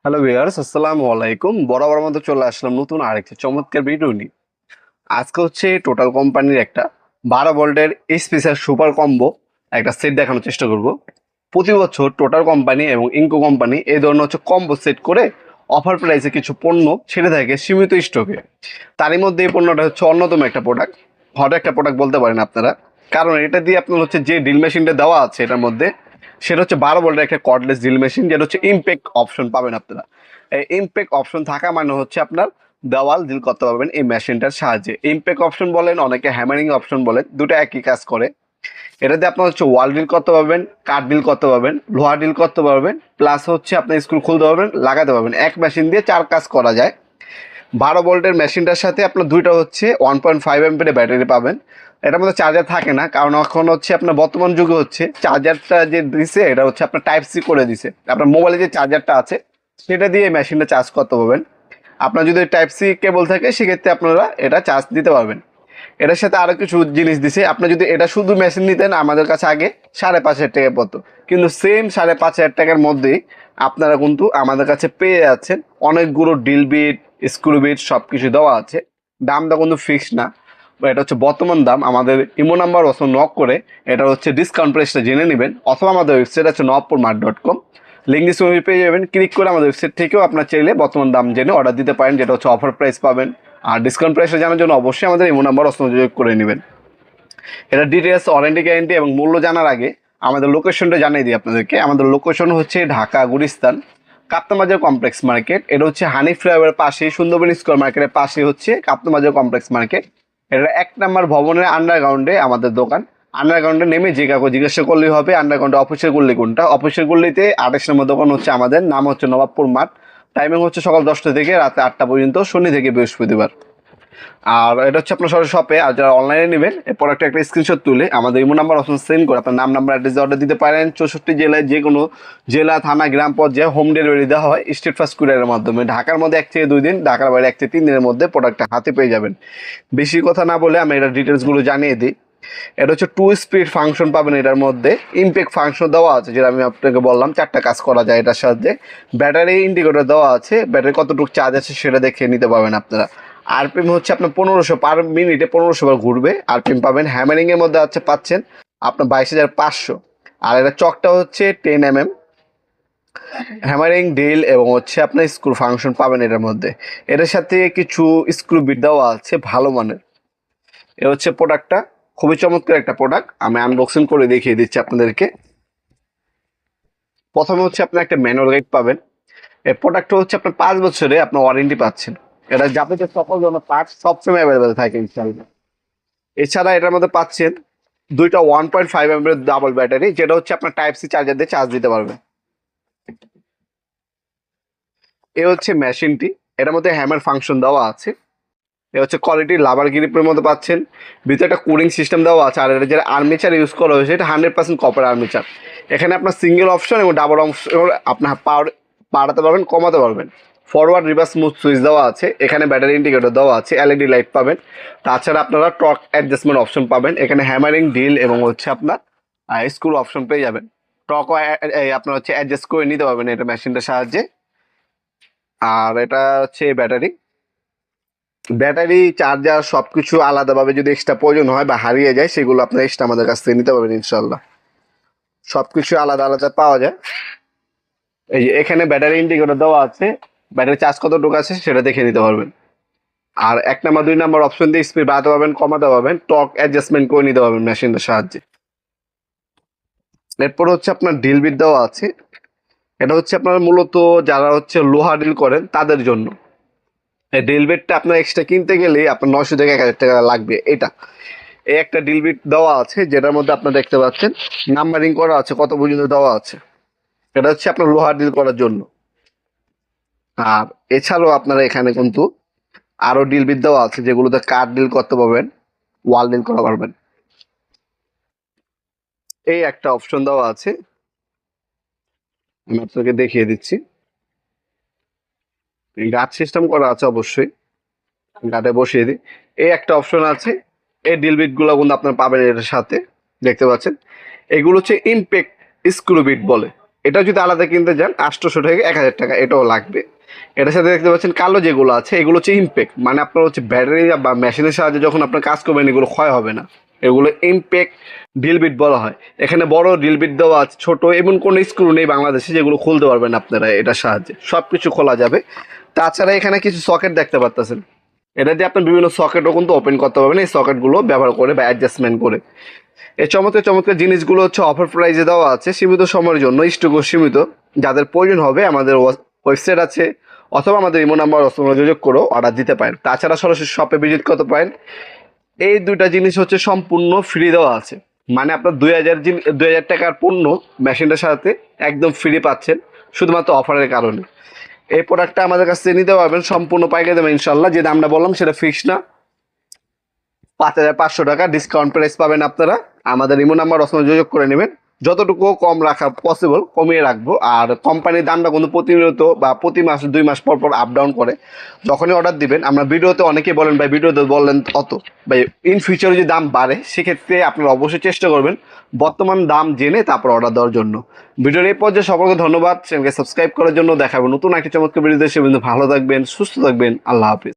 Hello viewers, আসসালামু আলাইকুম। বরাবর মতো চলে আসলাম নতুন আরেকটি চমৎকার ভিডিও নিয়ে। আজকে হচ্ছে টোটাল কোম্পানির একটা 12 ভোল্টের স্পেশাল সুপার কম্বো একটা সেট দেখানোর চেষ্টা করব। প্রতি বছর টোটাল কোম্পানি এবং ইনকো কোম্পানি এই ধরনের হচ্ছে কম্বো সেট করে অফার প্রাইসে কিছু পণ্য ছেড়ে থাকে সীমিত স্টকে। তারই মধ্যে এই পণ্যটা হচ্ছে অন্যতম একটা প্রোডাক্ট, হট একটা প্রোডাক্ট বলতে পারেন আপনারা। কারণ এটা দিয়ে আপনার হচ্ছে যে ড্রিল মেশিনটা দেওয়া আছে এটার মধ্যে, সেটা হচ্ছে 12 ভোল্টের একটা কর্ডলেস ড্রিল মেশিন, যেটা হচ্ছে ইমপ্যাক্ট অপশন পাবেন আপনারা। এই ইমপ্যাক্ট অপশন থাকা মানে হচ্ছে আপনার দেওয়াল ড্রিল করতে পারবেন এই মেশিনটার সাহায্যে। ইমপ্যাক্ট অপশন বলেন, অনেকে হ্যামারিং অপশন বলেন, দুটো একই কাজ করে। এটাতে আপনার হচ্ছে ওয়াল ড্রিল করতে পারবেন, কাঠ ড্রিল করতে পারবেন, লোহা ড্রিল করতে পারবেন, প্লাস হচ্ছে আপনি স্ক্রু খুলতে পারবেন, লাগাতে পারবেন। এক মেশিন দিয়ে 4 কাজ করা যায়। 12 ভোল্টের মেশিনটার সাথে আপনার দুইটা হচ্ছে 1.5 এমপির ব্যাটারি পাবেন। এটার মধ্যে চার্জার থাকে না, কারণ এখন হচ্ছে আপনার বর্তমান যুগে হচ্ছে চার্জারটা যে দিছে এটা হচ্ছে আপনার টাইপ সি করে দিছে। আপনার মোবাইলে যে চার্জারটা আছে সেটা দিয়ে মেশিনটা চার্জ করতে পারবেন। আপনার যদি টাইপ সি কেবল থাকে সেক্ষেত্রে আপনারা এটা চার্জ দিতে পারবেন। এটার সাথে আরো কিছু জিনিস দিছে। আপনি যদি এটা শুধু মেশিন নিতেন আমাদের কাছে আগে 5,500 টাকা পড়তো, কিন্তু সেম 5,500 টাকার মধ্যেই আপনারা কিন্তু আমাদের কাছে পেয়ে যাচ্ছেন অনেকগুলো ড্রিল বিট, স্ক্রু বিট সব কিছু দেওয়া আছে। দামটা কিন্তু ফিক্সড না, এটা হচ্ছে বর্তমান দাম। আমাদের ইমো নাম্বার অথবা নক করে এটা হচ্ছে ডিসকাউন্ট প্রাইসটা জেনে নেবেন, অথবা আমাদের ওয়েবসাইট আছে নবপুরমার্ট.com, লিঙ্ক ডিসক্রিপশনে পেয়ে যাবেন। ক্লিক করে আমাদের ওয়েবসাইট থেকেও আপনার চাইলে বর্তমান দাম জেনে অর্ডার দিতে পারেন, যেটা হচ্ছে অফার প্রাইস পাবেন। আর ডিসকাউন্ট প্রাইসটা জানার জন্য অবশ্যই আমাদের ইমো নাম্বার যোগাযোগ করে নেবেন। এটা ডিটেলস, ওয়ারেন্টি গ্যারেন্টি এবং মূল্য জানার আগে আমাদের লোকেশনটা জানিয়ে দিই আপনাদেরকে। আমাদের লোকেশন হচ্ছে ঢাকা গুলিস্তান কাপ্তানবাজার কমপ্লেক্স মার্কেট। এটা হচ্ছে হানি ফ্লাইওভারের পাশে, সুন্দরবন স্কোয়ার মার্কেটের পাশে হচ্ছে কাপ্তানবাজার কমপ্লেক্স মার্কেট। এটা 1 নম্বর ভবনের আন্ডারগ্রাউন্ডে আমাদের দোকান। আন্ডারগ্রাউন্ডে নেমে যে কাউকে জিজ্ঞাসা করলেই হবে আন্ডারগ্রাউন্ডে অফিসের গল্লি কোনটা। অফিসের গল্লিতে 28 নম্বর দোকান হচ্ছে আমাদের, নাম হচ্ছে নবাবপুর মাঠ। টাইমিং হচ্ছে সকাল 10টা থেকে রাতে 8টা পর্যন্ত, শনি থেকে বৃহস্পতিবার। আর এটা হচ্ছে আপনার সরাসরি শপে। আর যারা অনলাইনে নেবেন এই প্রোডাক্টের একটা স্ক্রিনশট তুলে আমাদের ইমো নাম্বার অপশন সেন্ড করে আপনার নাম, নাম্বার, অ্যাড্রেস অর্ডার দিতে পারেন। 64 জেলায় যে কোনো জেলা, থানা, গ্রাম পর্যায়ে হোম ডেলিভারি দেওয়া হয় স্টেট ফার্স্ট কুরিয়ারের মাধ্যমে। ঢাকার মধ্যে 1 থেকে 2 দিন, ঢাকার বাইরে 1 থেকে 3 দিনের মধ্যে প্রোডাক্টটা হাতে পেয়ে যাবেন। বেশি কথা না বলে আমি এটা ডিটেলসগুলো জানিয়ে দিই। এটা হচ্ছে 2 স্পিড ফাংশন পাবেন এটার মধ্যে। ইমপ্যাক্ট ফাংশন দেওয়া আছে, যেটা আমি আপনাকে বললাম 4টা কাজ করা যায় এটার সাথে। ব্যাটারি ইন্ডিকেটর দেওয়া আছে, ব্যাটারি কতটুকু চার্জ আছে সেটা দেখে নিতে পারবেন আপনারা। আরপিএম হচ্ছে আপনার 1500 পার মিনিটে 1500 বার ঘুরবে আরপিএম পাবেন। হ্যামারিং এর মধ্যে আছে পাচ্ছেন আপনার 22,500। আর এটা চকটা হচ্ছে 10 mm। হ্যামারিং, ড্রিল এবং হচ্ছে আপনার স্ক্রু ফাংশন পাবেন এটার মধ্যে। এটার সাথে কিছু স্ক্রু বিট দেওয়া আছে ভালো মানের। এ হচ্ছে প্রোডাক্টটা, খুবই চমৎকার একটা প্রোডাক্ট। আমি আনবক্সিং করে দেখিয়ে দিচ্ছি আপনাদেরকে। প্রথমে হচ্ছে আপনি একটা ম্যানুয়াল গাইড পাবেন। এই প্রোডাক্টটা হচ্ছে আপনার 5 বছরে আপনার ওয়ারেন্টি পাচ্ছেন। এটা যাবতীয় সকল ধরনের পার্টস সবসময় অ্যাভেলেবেল থাকে ইনশাআল্লাহ। এছাড়া এটার মধ্যে পাচ্ছেন দুইটা 1.5 এমপির ডাবল ব্যাটারি, যেটা হচ্ছে আপনার টাইপ সি চার্জার দিয়ে চার্জ দিতে পারবে। এ হচ্ছে মেশিনটি, এটার মধ্যে হ্যামার ফাংশন দেওয়া আছে। এ হচ্ছে কোয়ালিটি লাভার গ্রিপের মধ্যে পাচ্ছেন। ভিতরে একটা কুলিং সিস্টেম দেওয়া আছে। আর এটা যেটা আর্মেচার ইউজ করা হয়েছে এটা 100% কপার আর্মেচার। এখানে আপনার সিঙ্গেল অপশন এবং ডাবল অপশন আপনার পাওয়ার বাড়াতে পারবেন, কমাতে পারবেন। ফরওয়ার্ড রিভার্স স্মুথ সুইচ দেওয়া আছে। এখানে ব্যাটারি ইন্ডিকেটর দেওয়া আছে, এলইডি লাইট পাবেন। তাছাড়া আপনারা টর্ক অ্যাডজাস্টমেন্ট অপশন পাবেন। এখানে হ্যামারিং, ডিল এবং হচ্ছে আপনার স্ক্রু অপশন পেয়ে যাবেন। টর্কও আপনার হচ্ছে অ্যাডজাস্ট করে নিতে পারবেন এটা মেশিনটার সাহায্যে। আর এটা হচ্ছে ব্যাটারি, ব্যাটারি চার্জার সবকিছু আলাদাভাবে যদি এক্সট্রা প্রয়োজন হয় বা হারিয়ে যায় সেগুলো আপনার এক্সট্রা আমাদের কাছ থেকে নিতে পারবেন ইনশাল্লাহ। সবকিছু আলাদা আলাদা পাওয়া যায়। এই যে এখানে ব্যাটারি ইন্ডিকেটর দেওয়া আছে, ব্যাটারি চার্জ কতটুকু আছে সেটা দেখে নিতে পারবেন। আর 1 নম্বর 2 নম্বর অপশন দিয়ে স্পিড বাড়াতে পারবেন, কমাতে পারবেন, টর্ক অ্যাডজাস্টমেন্ট করে নিতে পারবেন মেশিনের সাহায্যে। এরপর হচ্ছে আপনার ড্রিল বিট দেওয়া আছে। এটা হচ্ছে আপনার মূলত যারা হচ্ছে লোহা ড্রিল করেন তাদের জন্য। এই ড্রিল বিটটা আপনার এক্সট্রা কিনতে গেলেই আপনার 900 থেকে 1,000 টাকা লাগবে। এটা এই একটা ড্রিল বিট দেওয়া আছে, যেটার মধ্যে আপনারা দেখতে পাচ্ছেন নাম্বারিং করা আছে, কত পর্যন্ত দেওয়া আছে। এটা হচ্ছে আপনার লোহা ডিল করার জন্য। আর এছাড়াও আপনারা এখানে কিন্তু আরো ডিল বিট দেওয়া আছে, যেগুলোতে কাঠ ডিল করতে পারবেন, ওয়াল ডিল করা পারবেন। এই একটা অপশন দেওয়া আছে, আমি আপনাকে দেখিয়ে দিচ্ছি। গার্ড সিস্টেম করা আছে অবশ্যই, গার্ডে বসিয়ে দিই। এই একটা অপশন আছে। এই ডিল বিট গুলো কিন্তু আপনার পাবেন এর সাথে, দেখতে পাচ্ছেন। এগুলো হচ্ছে ইমপ্যাক্ট স্ক্রু বিট বলে। এটা যদি আলাদা কিনতে যান 800 থেকে 1000 টাকা এটাও লাগবে। এটার সাথে দেখতে পাচ্ছেন কালো যেগুলো আছে এগুলো হচ্ছে ইমপ্যাক্ট, মানে আপনার হচ্ছে ব্যাটারি বা মেশিনের সাহায্যে যখন আপনার কাজ করবেন এগুলো ক্ষয় হবে না, এগুলো ইমপ্যাক্ট ড্রিল বিট বলা হয়। এখানে বড় ড্রিল বিট দেওয়া আছে, ছোট এমন কোনো স্ক্রু নেই বাংলাদেশে যেগুলো খুলতে পারবেন আপনারা এটার সাহায্যে, সব কিছু খোলা যাবে। তাছাড়া এখানে কিছু সকেট দেখতে পাচ্ছেন, এটা দিয়ে আপনার বিভিন্ন সকেটও কিন্তু ওপেন করতে পারবেন এই সকেটগুলো ব্যবহার করে বা অ্যাডজাস্টমেন্ট করে। এই চমৎকার চমৎকার জিনিসগুলো হচ্ছে অফার প্রাইসে দেওয়া আছে, সীমিত সময়ের জন্য, স্টকও সীমিত। যাদের প্রয়োজন হবে আমাদের ওয়েবসাইট আছে অথবা আমাদের ইমো নাম্বার যোগাযোগ করেও অর্ডার দিতে পারেন। তাছাড়া সরাসরি শপে ভিজিট করতে পারেন। এই দুইটা জিনিস হচ্ছে সম্পূর্ণ ফ্রি দেওয়া আছে, মানে আপনার 2000 টাকার পণ্য মেশিনটার সাথে একদম ফ্রি পাচ্ছেন শুধুমাত্র অফারের কারণে। এই প্রোডাক্টটা আমাদের কাছ থেকে নিতে পারবেন সম্পূর্ণ পাইকারি দামে ইনশাল্লাহ। যে দামটা বললাম সেটা ফিক্স না, 5500 টাকা ডিসকাউন্ট প্রাইস পাবেন আপনারা। আমাদের ইমো নাম্বার যোগাযোগ করে নেবেন, যতটুকু কম রাখা পসিবল কমিয়ে রাখবো। আর কোম্পানির দামটা কিন্তু প্রতিনিয়ত বা প্রতি মাস 2 মাস পর পর আপ ডাউন করে। যখনই অর্ডার দিবেন, আমরা ভিডিওতে অনেকেই বলেন ভাই ভিডিওতে বললেন অত, ভাই ইন ফিউচারে যদি দাম বাড়ে সেক্ষেত্রে আপনারা অবশ্যই চেষ্টা করবেন বর্তমান দাম জেনে তারপর অর্ডার দেওয়ার জন্য। ভিডিওর এই পর্যায়ে সকলকে ধন্যবাদ, চ্যানেলকে সাবস্ক্রাইব করার জন্য। দেখাবো নতুন একটি চমৎকার ভিডিও দেশে। ভালো থাকবেন, সুস্থ থাকবেন, আল্লাহ হাফিজ।